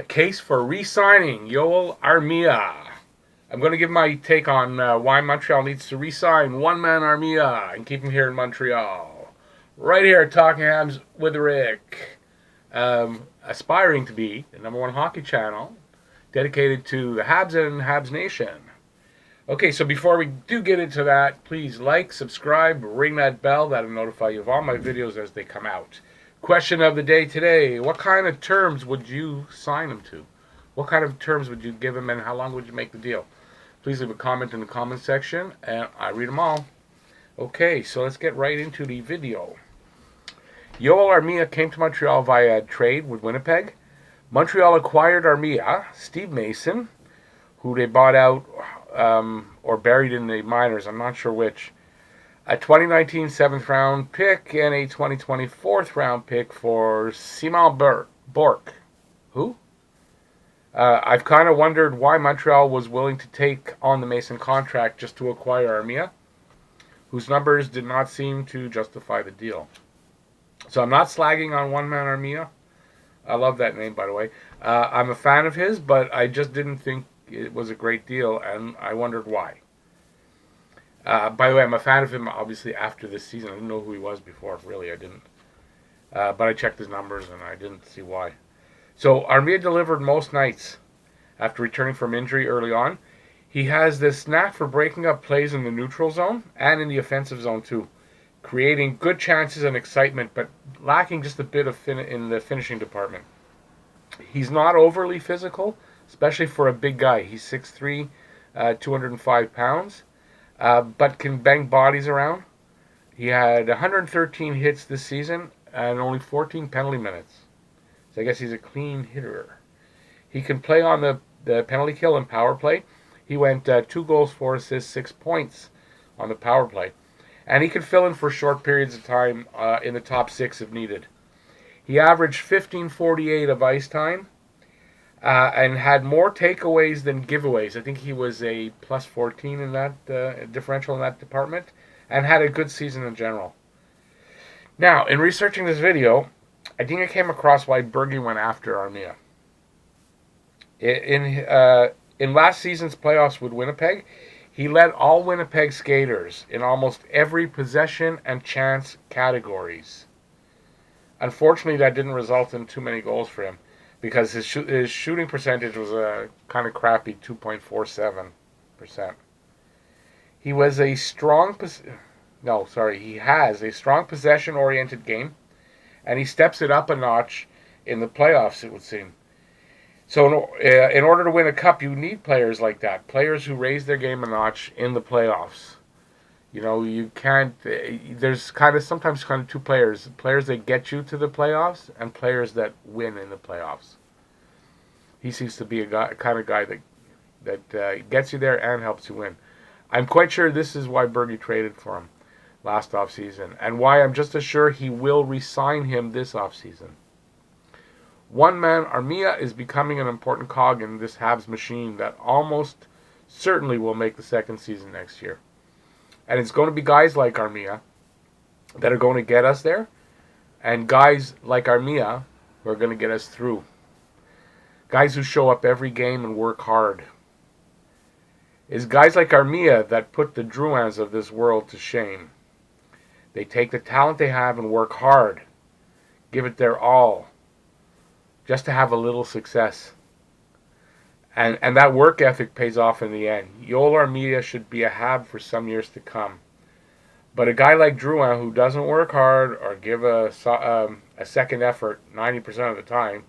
A case for re-signing Yoel Armia. I'm going to give my take on why Montreal needs to re-sign one-man Armia and keep him here in Montreal. Right here at Talking Habs with Rick. Aspiring to be the #1 hockey channel dedicated to the Habs and Habs Nation. Okay, so before we do get into that, please like, subscribe, ring that bell. That'll notify you of all my videos as they come out. Question of the day today: what kind of terms would you sign him to? What kind of terms would you give him, and how long would you make the deal? Please leave a comment in the comment section, and I read them all. Okay, so let's get right into the video. Yoel Armia came to Montreal via trade with Winnipeg. Montreal acquired Armia, Steve Mason, who they bought out or buried in the minors, I'm not sure which, a 2019 7th round pick and a 2020 4th round pick for Simon Bork. Who? I've kind of wondered why Montreal was willing to take on the Mason contract just to acquire Armia, whose numbers did not seem to justify the deal. So I'm not slagging on one-man Armia. I love that name, by the way. I'm a fan of his, but I just didn't think it was a great deal, and I wondered why. By the way, I'm a fan of him, obviously, after this season. I didn't know who he was before. Really, I didn't. But I checked his numbers, and I didn't see why. So, Armia delivered most nights after returning from injury early on. He has this knack for breaking up plays in the neutral zone and in the offensive zone, too, creating good chances and excitement, but lacking just a bit of in the finishing department. He's not overly physical, especially for a big guy. He's 6'3", 205 pounds. But can bang bodies around. He had 113 hits this season and only 14 penalty minutes. So I guess he's a clean hitter. He can play on the penalty kill and power play. He went 2 goals, 4 assists, 6 points on the power play. And he can fill in for short periods of time in the top 6 if needed. He averaged 15:48 of ice time and had more takeaways than giveaways. I think he was a plus 14 in that differential in that department, and had a good season in general. Now, in researching this video, I think I came across why Bergie went after Armia. In last season's playoffs with Winnipeg, he led all Winnipeg skaters in almost every possession and chance categories. Unfortunately, that didn't result in too many goals for him, because his shooting percentage was a kind of crappy 2.47%. He has a strong possession-oriented game, and he steps it up a notch in the playoffs, it would seem. So in order to win a cup, you need players like that, players who raise their game a notch in the playoffs. You know, you can't. There's sometimes 2 players that get you to the playoffs and players that win in the playoffs. He seems to be a kind of guy that gets you there and helps you win. I'm quite sure this is why Bergie traded for him last offseason, and why I'm just as sure he will re-sign him this offseason. One-man Armia is becoming an important cog in this Habs machine that almost certainly will make the second season next year. And it's going to be guys like Armia that are going to get us there, and guys like Armia who are going to get us through. Guys who show up every game and work hard. It's guys like Armia that put the Drouins of this world to shame. They take the talent they have and work hard, give it their all, just to have a little success. And that work ethic pays off in the end. Yoel Armia should be a Hab for some years to come. But a guy like Drouin, who doesn't work hard or give a second effort 90% of the time,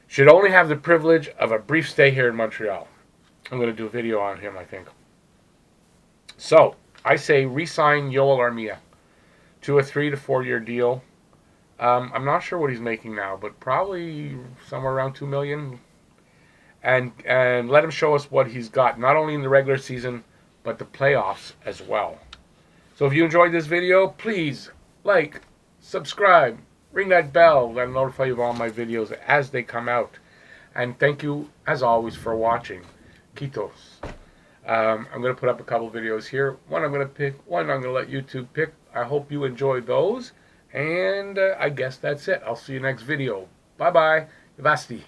should only have the privilege of a brief stay here in Montreal. I'm going to do a video on him, I think. So, I say re-sign Yoel Armia to a 3 to 4 year deal. I'm not sure what he's making now, but probably somewhere around $2 million. And let him show us what he's got, not only in the regular season, but the playoffs as well. So if you enjoyed this video, please like, subscribe, ring that bell, that'll notify you of all my videos as they come out. And thank you, as always, for watching. Kitos. I'm going to put up a couple videos here. One I'm going to pick, one I'm going to let YouTube pick. I hope you enjoyed those. And I guess that's it. I'll see you next video. Bye-bye. Vasti.